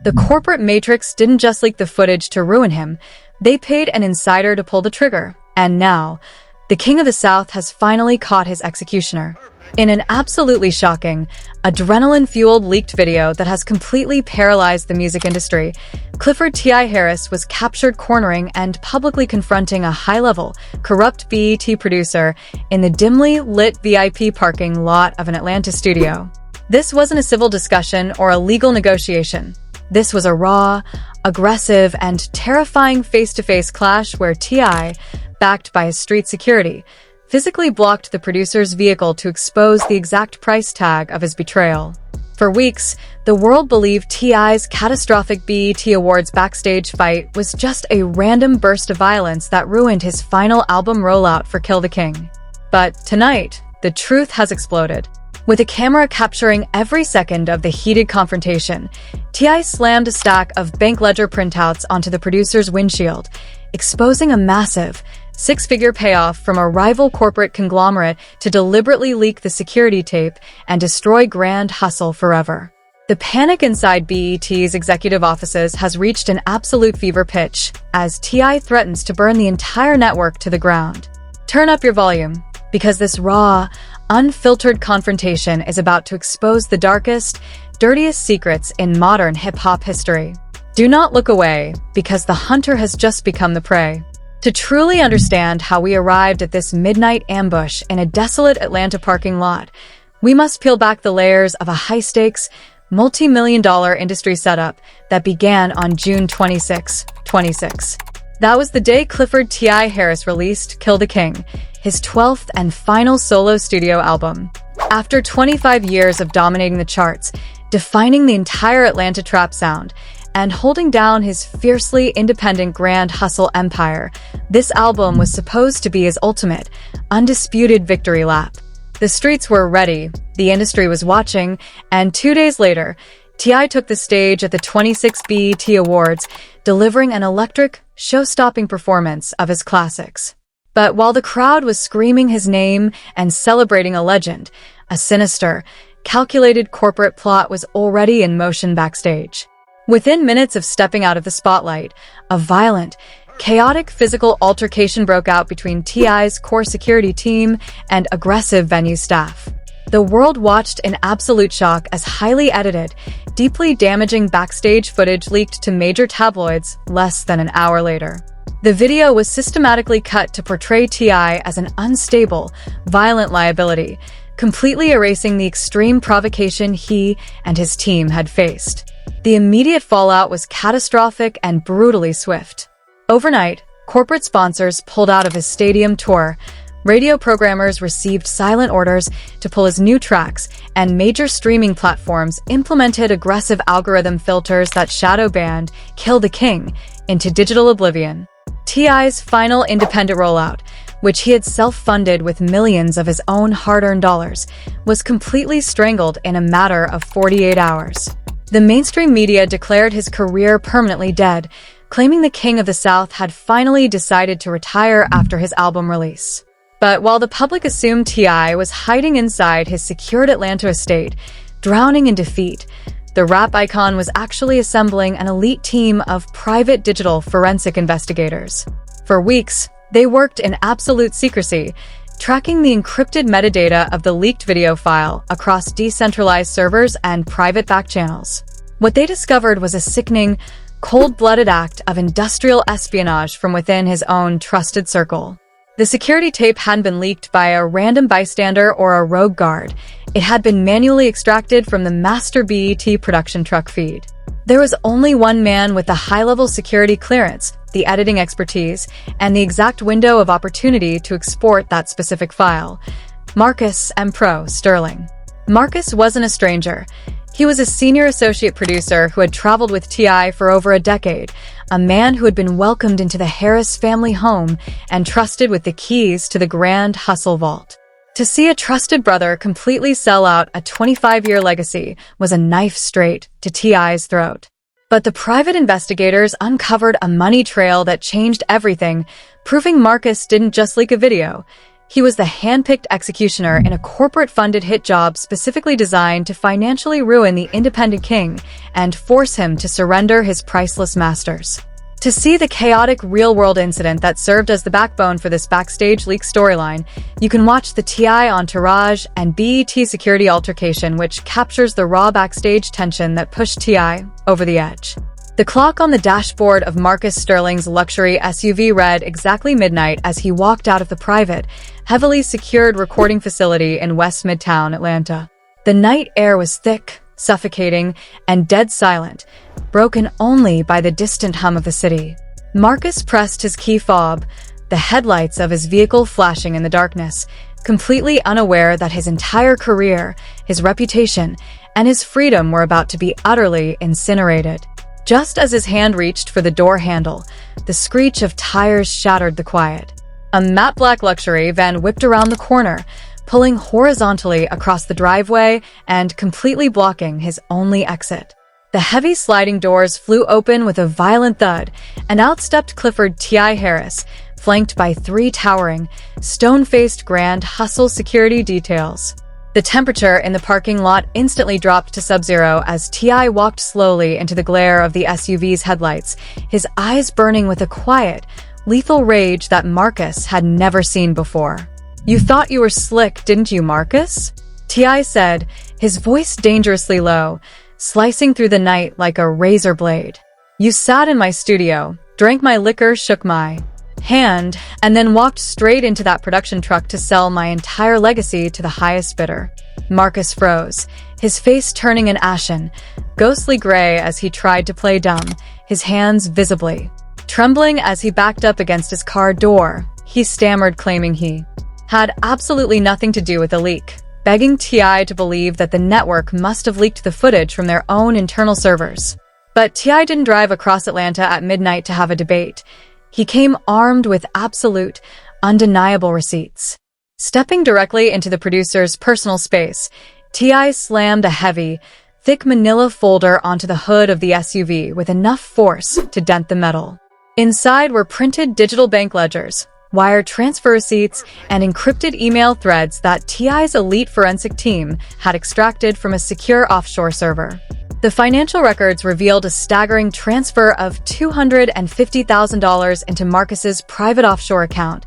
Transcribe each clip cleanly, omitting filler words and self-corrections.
The corporate matrix didn't just leak the footage to ruin him, they paid an insider to pull the trigger. And now, the King of the South has finally caught his executioner. In an absolutely shocking, adrenaline-fueled leaked video that has completely paralyzed the music industry, Clifford T.I. Harris was captured cornering and publicly confronting a high-level, corrupt BET producer in the dimly lit VIP parking lot of an Atlanta studio. This wasn't a civil discussion or a legal negotiation. This was a raw, aggressive, and terrifying face-to-face clash where T.I., backed by his street security, physically blocked the producer's vehicle to expose the exact price tag of his betrayal. For weeks, the world believed T.I.'s catastrophic BET Awards backstage fight was just a random burst of violence that ruined his final album rollout for Kill the King. But tonight, the truth has exploded. With a camera capturing every second of the heated confrontation, T.I. slammed a stack of bank ledger printouts onto the producer's windshield, exposing a massive, six-figure payoff from a rival corporate conglomerate to deliberately leak the security tape and destroy Grand Hustle forever. The panic inside BET's executive offices has reached an absolute fever pitch as T.I. threatens to burn the entire network to the ground. Turn up your volume, because this raw, unfiltered confrontation is about to expose the darkest, dirtiest secrets in modern hip-hop history. Do not look away, because the hunter has just become the prey. To truly understand how we arrived at this midnight ambush in a desolate Atlanta parking lot, we must peel back the layers of a high-stakes, multi-million-dollar industry setup that began on June 26. That was the day Clifford T.I. Harris released Kill the King, his 12th and final solo studio album. After 25 years of dominating the charts, defining the entire Atlanta trap sound, and holding down his fiercely independent Grand Hustle empire, this album was supposed to be his ultimate, undisputed victory lap. The streets were ready, the industry was watching, and 2 days later, T.I. took the stage at the 26 BET Awards, delivering an electric, show-stopping performance of his classics. But while the crowd was screaming his name and celebrating a legend, a sinister, calculated corporate plot was already in motion backstage. Within minutes of stepping out of the spotlight, a violent, chaotic physical altercation broke out between T.I.'s core security team and aggressive venue staff. The world watched in absolute shock as highly edited, deeply damaging backstage footage leaked to major tabloids less than an hour later. The video was systematically cut to portray T.I. as an unstable, violent liability, completely erasing the extreme provocation he and his team had faced. The immediate fallout was catastrophic and brutally swift. Overnight, corporate sponsors pulled out of his stadium tour, radio programmers received silent orders to pull his new tracks, and major streaming platforms implemented aggressive algorithm filters that shadow banned Kill the King into digital oblivion. T.I.'s final independent rollout, which he had self-funded with millions of his own hard-earned dollars, was completely strangled in a matter of 48 hours. The mainstream media declared his career permanently dead, claiming the King of the South had finally decided to retire after his album release. But while the public assumed T.I. was hiding inside his secured Atlanta estate, drowning in defeat, the rap icon was actually assembling an elite team of private digital forensic investigators. For weeks, they worked in absolute secrecy, tracking the encrypted metadata of the leaked video file across decentralized servers and private backchannels. What they discovered was a sickening, cold-blooded act of industrial espionage from within his own trusted circle. The security tape hadn't been leaked by a random bystander or a rogue guard. It had been manually extracted from the master BET production truck feed. There was only one man with the high-level security clearance, the editing expertise, and the exact window of opportunity to export that specific file: Marcus M. Pro Sterling. Marcus wasn't a stranger. He was a senior associate producer who had traveled with T.I. for over a decade, a man who had been welcomed into the Harris family home and trusted with the keys to the Grand Hustle vault. To see a trusted brother completely sell out a 25-year legacy was a knife straight to T.I.'s throat. But the private investigators uncovered a money trail that changed everything, proving Marcus didn't just leak a video. He was the hand-picked executioner in a corporate-funded hit job specifically designed to financially ruin the independent king and force him to surrender his priceless masters. To see the chaotic real-world incident that served as the backbone for this Backstage leak storyline, you can watch the TI entourage and BET security altercation, which captures the raw backstage tension that pushed TI over the edge. The clock on the dashboard of Marcus Sterling's luxury SUV read exactly midnight as he walked out of the private, heavily secured recording facility in West Midtown Atlanta. The night air was thick, suffocating, and dead silent, broken only by the distant hum of the city. Marcus pressed his key fob, the headlights of his vehicle flashing in the darkness, completely unaware that his entire career, his reputation, and his freedom were about to be utterly incinerated. Just as his hand reached for the door handle, the screech of tires shattered the quiet. A matte black luxury van whipped around the corner, pulling horizontally across the driveway and completely blocking his only exit. The heavy sliding doors flew open with a violent thud, and out stepped Clifford T.I. Harris, flanked by 3 towering, stone-faced Grand Hustle security details. The temperature in the parking lot instantly dropped to sub-zero as T.I. walked slowly into the glare of the SUV's headlights, his eyes burning with a quiet, lethal rage that Marcus had never seen before. "You thought you were slick, didn't you, Marcus?" T.I. said, his voice dangerously low, slicing through the night like a razor blade. "You sat in my studio, drank my liquor, shook my hand, and then walked straight into that production truck to sell my entire legacy to the highest bidder." Marcus froze, his face turning an ashen, ghostly gray as he tried to play dumb, his hands visibly trembling as he backed up against his car door. He stammered, claiming he had absolutely nothing to do with the leak, begging T.I. to believe that the network must have leaked the footage from their own internal servers. But T.I. didn't drive across Atlanta at midnight to have a debate. He came armed with absolute, undeniable receipts. Stepping directly into the producer's personal space, T.I. slammed a heavy, thick manila folder onto the hood of the SUV with enough force to dent the metal. Inside were printed digital bank ledgers, wire transfer receipts, and encrypted email threads that T.I.'s elite forensic team had extracted from a secure offshore server. The financial records revealed a staggering transfer of $250,000 into Marcus's private offshore account,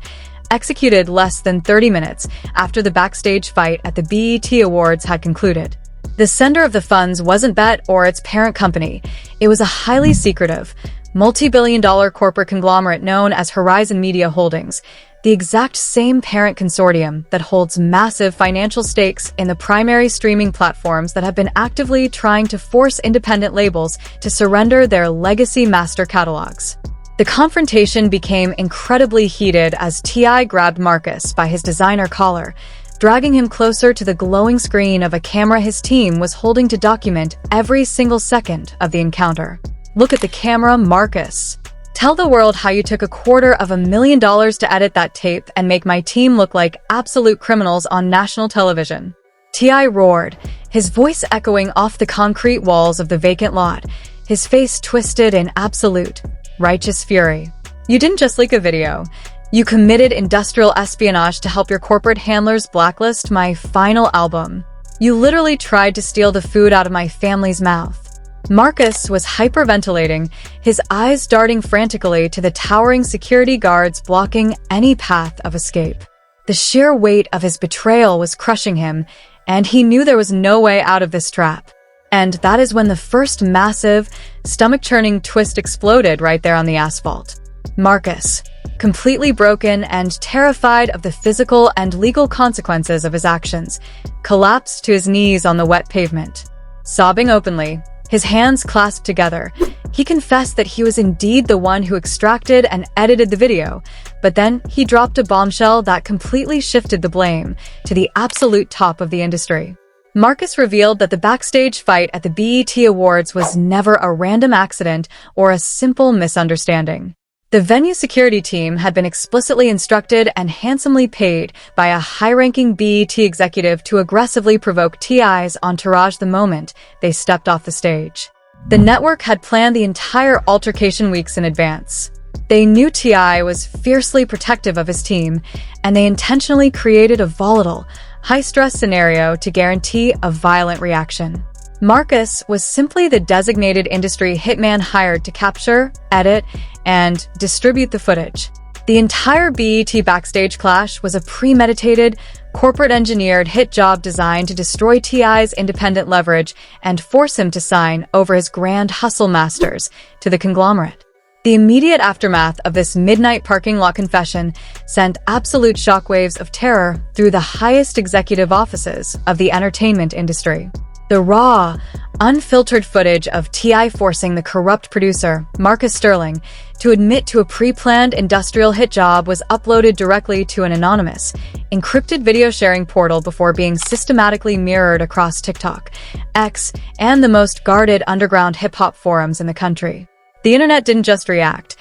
executed less than 30 minutes after the Backstage fight at the BET Awards had concluded. The sender of the funds wasn't BET or its parent company. It was a highly secretive, multi-billion-dollar corporate conglomerate known as Horizon Media Holdings, the exact same parent consortium that holds massive financial stakes in the primary streaming platforms that have been actively trying to force independent labels to surrender their legacy master catalogs. The confrontation became incredibly heated as T.I. grabbed Marcus by his designer collar, dragging him closer to the glowing screen of a camera his team was holding to document every single second of the encounter. "Look at the camera, Marcus. Tell the world how you took $250,000 to edit that tape and make my team look like absolute criminals on national television." T.I. roared, his voice echoing off the concrete walls of the vacant lot, his face twisted in absolute, righteous fury. "You didn't just leak a video. You committed industrial espionage to help your corporate handlers blacklist my final album. You literally tried to steal the food out of my family's mouth." Marcus was hyperventilating, his eyes darting frantically to the towering security guards blocking any path of escape. The sheer weight of his betrayal was crushing him, and he knew there was no way out of this trap. And that is when the first massive, stomach-churning twist exploded right there on the asphalt. Marcus, completely broken and terrified of the physical and legal consequences of his actions, collapsed to his knees on the wet pavement. Sobbing openly, his hands clasped together, he confessed that he was indeed the one who extracted and edited the video, but then he dropped a bombshell that completely shifted the blame to the absolute top of the industry. Marcus revealed that the Backstage fight at the BET Awards was never a random accident or a simple misunderstanding. The venue security team had been explicitly instructed and handsomely paid by a high-ranking BET executive to aggressively provoke T.I.'s entourage the moment they stepped off the stage. The network had planned the entire altercation weeks in advance. They knew T.I. was fiercely protective of his team, and they intentionally created a volatile, high-stress scenario to guarantee a violent reaction. Marcus was simply the designated industry hitman hired to capture, edit, and distribute the footage. The entire BET Backstage clash was a premeditated, corporate-engineered hit job designed to destroy T.I.'s independent leverage and force him to sign over his grand hustle masters to the conglomerate. The immediate aftermath of this midnight parking lot confession sent absolute shockwaves of terror through the highest executive offices of the entertainment industry. The raw, unfiltered footage of T.I. forcing the corrupt producer, Marcus Sterling, to admit to a pre-planned industrial hit job was uploaded directly to an anonymous, encrypted video-sharing portal before being systematically mirrored across TikTok, X, and the most guarded underground hip-hop forums in the country. The internet didn't just react.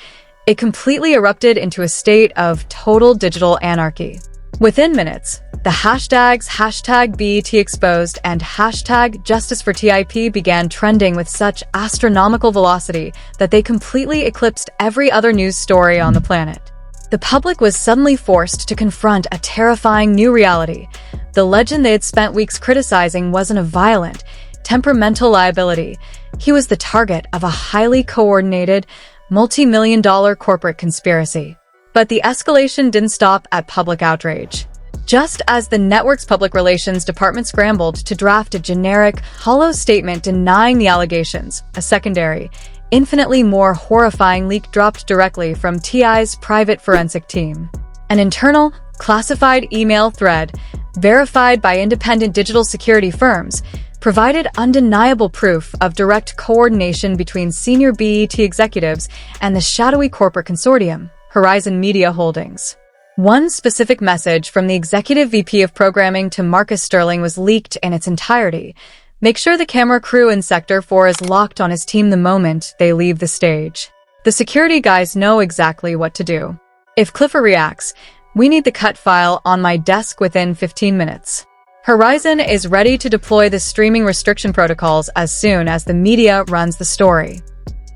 It completely erupted into a state of total digital anarchy. Within minutes, the hashtags #BETExposed and #JusticeForTIP began trending with such astronomical velocity that they completely eclipsed every other news story on the planet. The public was suddenly forced to confront a terrifying new reality. The legend they had spent weeks criticizing wasn't a violent, temperamental liability. He was the target of a highly coordinated, multi-million-dollar corporate conspiracy. But the escalation didn't stop at public outrage. Just as the network's public relations department scrambled to draft a generic, hollow statement denying the allegations, a secondary, infinitely more horrifying leak dropped directly from T.I.'s private forensic team. An internal, classified email thread, verified by independent digital security firms, provided undeniable proof of direct coordination between senior BET executives and the shadowy corporate consortium, Horizon Media Holdings. One specific message from the executive VP of programming to Marcus Sterling was leaked in its entirety. Make sure the camera crew in Sector 4 is locked on his team the moment they leave the stage. The security guys know exactly what to do. If Clifford reacts, we need the cut file on my desk within 15 minutes. Horizon is ready to deploy the streaming restriction protocols as soon as the media runs the story.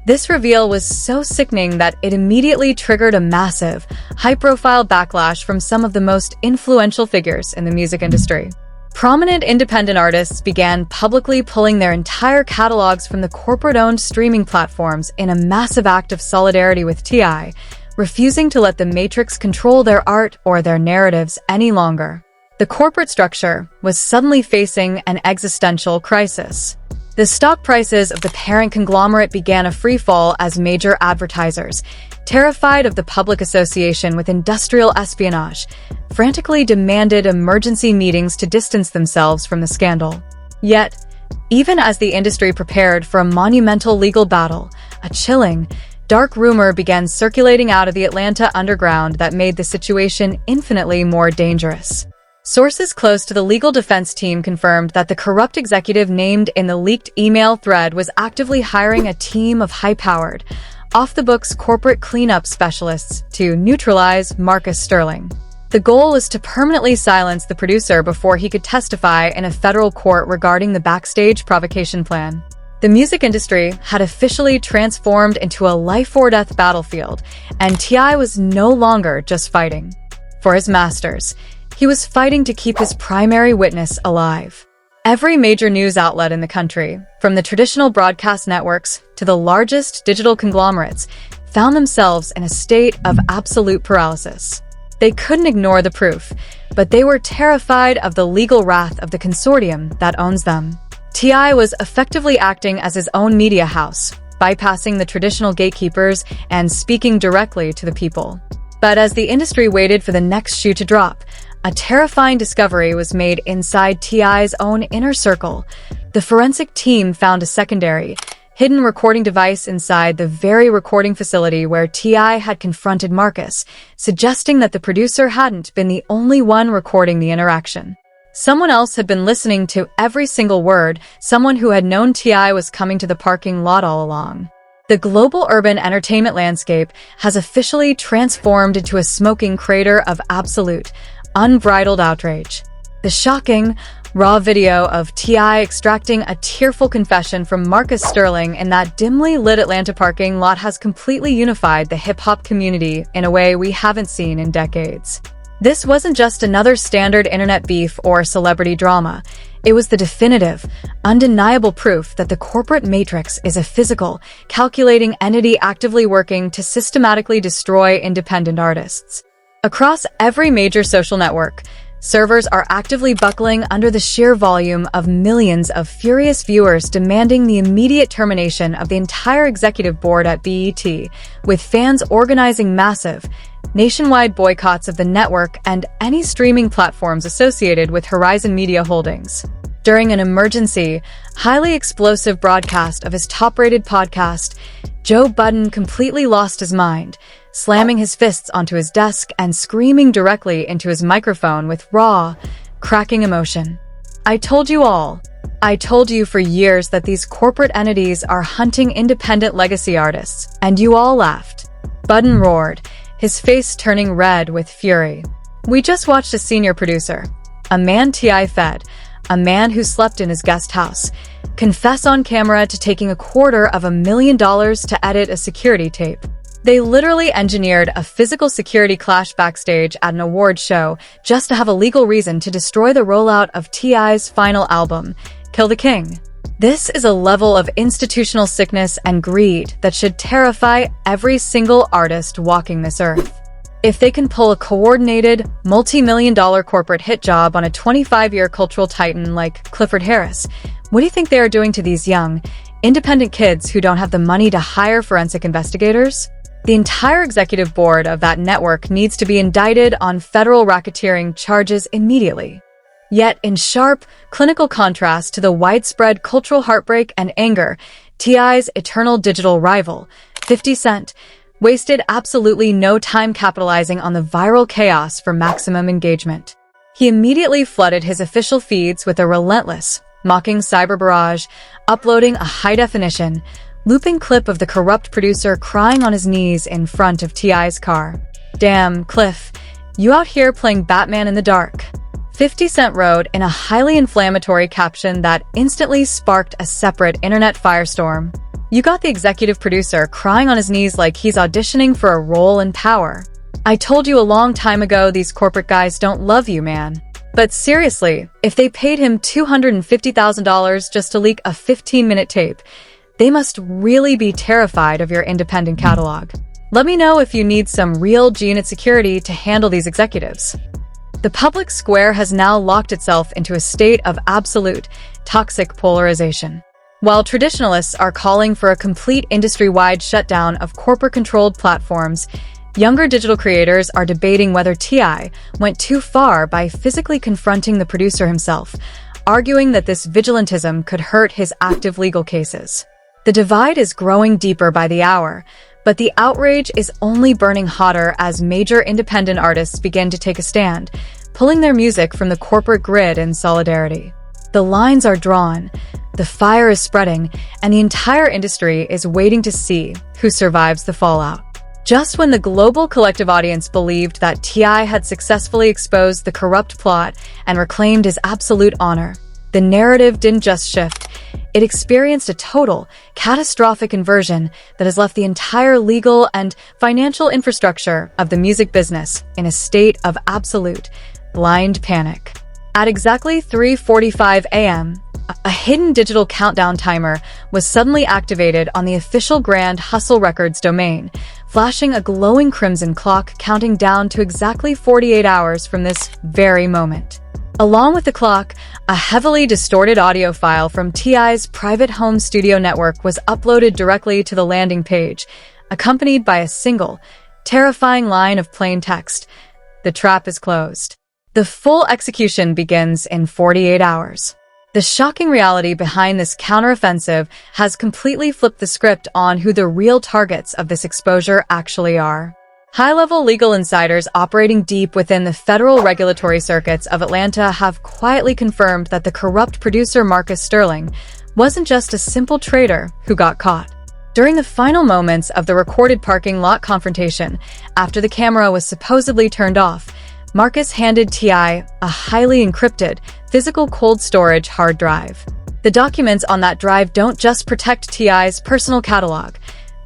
This reveal was so sickening that it immediately triggered a massive, high-profile backlash from some of the most influential figures in the music industry. Prominent independent artists began publicly pulling their entire catalogs from the corporate-owned streaming platforms in a massive act of solidarity with T.I., refusing to let the Matrix control their art or their narratives any longer. The corporate structure was suddenly facing an existential crisis. The stock prices of the parent conglomerate began a freefall as major advertisers, terrified of the public association with industrial espionage, frantically demanded emergency meetings to distance themselves from the scandal. Yet, even as the industry prepared for a monumental legal battle, a chilling, dark rumor began circulating out of the Atlanta underground that made the situation infinitely more dangerous. Sources close to the legal defense team confirmed that the corrupt executive named in the leaked email thread was actively hiring a team of high-powered, off-the-books corporate cleanup specialists to neutralize Marcus Sterling. The goal was to permanently silence the producer before he could testify in a federal court regarding the Backstage provocation plan. The music industry had officially transformed into a life-or-death battlefield, and T.I. was no longer just fighting for his masters. He was fighting to keep his primary witness alive. Every major news outlet in the country, from the traditional broadcast networks to the largest digital conglomerates, found themselves in a state of absolute paralysis. They couldn't ignore the proof, but they were terrified of the legal wrath of the consortium that owns them. T.I. was effectively acting as his own media house, bypassing the traditional gatekeepers and speaking directly to the people. But as the industry waited for the next shoe to drop, a terrifying discovery was made inside T.I.'s own inner circle. The forensic team found a secondary, hidden recording device inside the very recording facility where T.I. had confronted Marcus, suggesting that the producer hadn't been the only one recording the interaction. Someone else had been listening to every single word, someone who had known T.I. was coming to the parking lot all along. The global urban entertainment landscape has officially transformed into a smoking crater of absolute, unbridled outrage. The shocking, Raw video of T.I. extracting a tearful confession from Marcus Sterling in that dimly lit Atlanta parking lot has completely unified the hip-hop community in a way we haven't seen in decades. This wasn't just another standard internet beef or celebrity drama. It was the definitive, undeniable proof that the corporate matrix is a physical, calculating entity actively working to systematically destroy independent artists. Across every major social network, servers are actively buckling under the sheer volume of millions of furious viewers demanding the immediate termination of the entire executive board at BET, with fans organizing massive, nationwide boycotts of the network and any streaming platforms associated with Horizon Media Holdings. During an emergency, highly explosive broadcast of his top-rated podcast, Joe Budden completely lost his mind, slamming his fists onto his desk and screaming directly into his microphone with raw, cracking emotion. "I told you all. I told you for years that these corporate entities are hunting independent legacy artists, and you all laughed." Budden roared, his face turning red with fury. "We just watched a senior producer, a man T.I. fed, a man who slept in his guest house, confess on camera to taking $250,000 to edit a security tape. They literally engineered a physical security clash backstage at an awards show just to have a legal reason to destroy the rollout of T.I.'s final album, Kill the King." This is a level of institutional sickness and greed that should terrify every single artist walking this earth. If they can pull a coordinated, multi-million-dollar corporate hit job on a 25-year cultural titan like Clifford Harris, what do you think they are doing to these young, independent kids who don't have the money to hire forensic investigators? The entire executive board of that network needs to be indicted on federal racketeering charges immediately. Yet, in sharp, clinical contrast to the widespread cultural heartbreak and anger, T.I.'s eternal digital rival, 50 Cent, wasted absolutely no time capitalizing on the viral chaos for maximum engagement. He immediately flooded his official feeds with a relentless, mocking cyber barrage, uploading a high-definition, looping clip of the corrupt producer crying on his knees in front of T.I.'s car. "Damn, Cliff, you out here playing Batman in the dark," 50 Cent wrote in a highly inflammatory caption that instantly sparked a separate internet firestorm. "You got the executive producer crying on his knees like he's auditioning for a role in Power. I told you a long time ago these corporate guys don't love you, man. But seriously, if they paid him $250,000 just to leak a 15-minute tape, they must really be terrified of your independent catalog. Let me know if you need some real G-Unit security to handle these executives." The public square has now locked itself into a state of absolute, toxic polarization. While traditionalists are calling for a complete industry-wide shutdown of corporate-controlled platforms, younger digital creators are debating whether T.I. went too far by physically confronting the producer himself, arguing that this vigilantism could hurt his active legal cases. The divide is growing deeper by the hour, but the outrage is only burning hotter as major independent artists begin to take a stand, pulling their music from the corporate grid in solidarity. The lines are drawn, the fire is spreading, and the entire industry is waiting to see who survives the fallout. Just when the global collective audience believed that T.I. had successfully exposed the corrupt plot and reclaimed his absolute honor, the narrative didn't just shift, it experienced a total, catastrophic inversion that has left the entire legal and financial infrastructure of the music business in a state of absolute, blind panic. At exactly 3:45 a.m., a hidden digital countdown timer was suddenly activated on the official Grand Hustle Records domain, flashing a glowing crimson clock counting down to exactly 48 hours from this very moment. Along with the clock, a heavily distorted audio file from T.I.'s private home studio network was uploaded directly to the landing page, accompanied by a single, terrifying line of plain text: "The trap is closed." The full execution begins in 48 hours. The shocking reality behind this counteroffensive has completely flipped the script on who the real targets of this exposure actually are. High-level legal insiders operating deep within the federal regulatory circuits of Atlanta have quietly confirmed that the corrupt producer Marcus Sterling wasn't just a simple traitor who got caught. During the final moments of the recorded parking lot confrontation, after the camera was supposedly turned off, Marcus handed T.I. a highly encrypted, physical cold storage hard drive. The documents on that drive don't just protect T.I.'s personal catalog.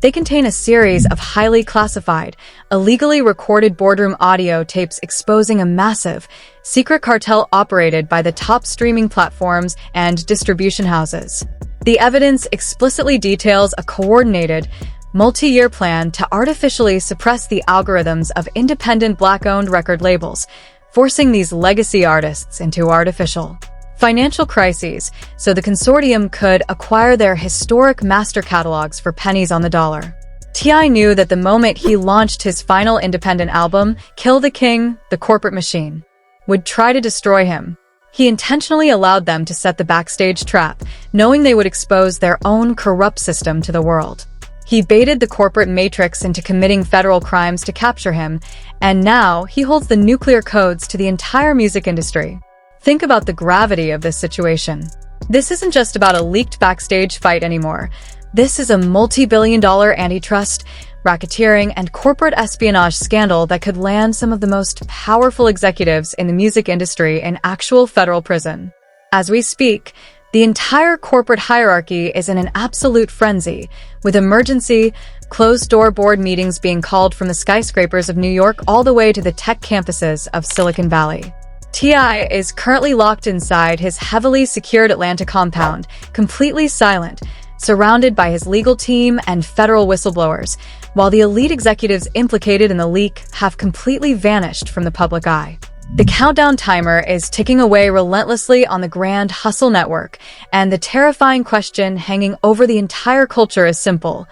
They contain a series of highly classified, illegally recorded boardroom audio tapes exposing a massive, secret cartel operated by the top streaming platforms and distribution houses. The evidence explicitly details a coordinated, multi-year plan to artificially suppress the algorithms of independent Black-owned record labels, forcing these legacy artists into artificial financial crises so the consortium could acquire their historic master catalogs for pennies on the dollar. T.I. knew that the moment he launched his final independent album, Kill the King, the corporate machine would try to destroy him. He intentionally allowed them to set the Backstage trap, knowing they would expose their own corrupt system to the world. He baited the corporate matrix into committing federal crimes to capture him, and now he holds the nuclear codes to the entire music industry. Think about the gravity of this situation. This isn't just about a leaked backstage fight anymore. This is a multi-billion-dollar antitrust, racketeering, and corporate espionage scandal that could land some of the most powerful executives in the music industry in actual federal prison. As we speak, the entire corporate hierarchy is in an absolute frenzy, with emergency, closed-door board meetings being called from the skyscrapers of New York all the way to the tech campuses of Silicon Valley. T.I. is currently locked inside his heavily secured Atlanta compound, completely silent, surrounded by his legal team and federal whistleblowers, while the elite executives implicated in the leak have completely vanished from the public eye. The countdown timer is ticking away relentlessly on the Grand Hustle network, and the terrifying question hanging over the entire culture is simple.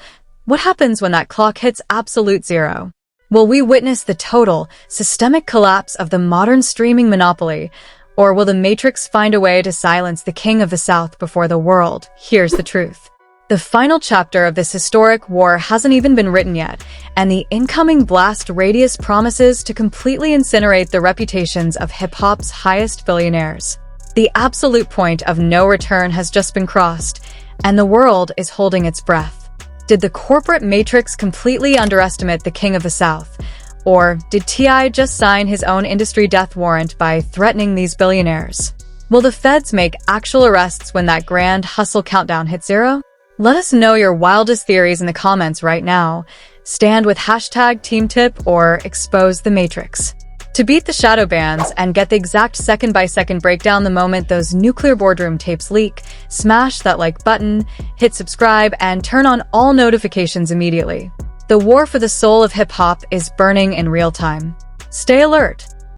What happens when that clock hits absolute zero? Will we witness the total, systemic collapse of the modern streaming monopoly, or will the Matrix find a way to silence the King of the South before the world hears the truth? The final chapter of this historic war hasn't even been written yet, and the incoming blast radius promises to completely incinerate the reputations of hip-hop's highest billionaires. The absolute point of no return has just been crossed, and the world is holding its breath. Did the corporate matrix completely underestimate the King of the South? Or did T.I. just sign his own industry death warrant by threatening these billionaires? Will the feds make actual arrests when that Grand Hustle countdown hits zero? Let us know your wildest theories in the comments right now. Stand with #TeamTip or expose the Matrix. To beat the shadow bans and get the exact second-by-second breakdown the moment those nuclear boardroom tapes leak, smash that like button, hit subscribe, and turn on all notifications immediately. The war for the soul of hip-hop is burning in real time. Stay alert!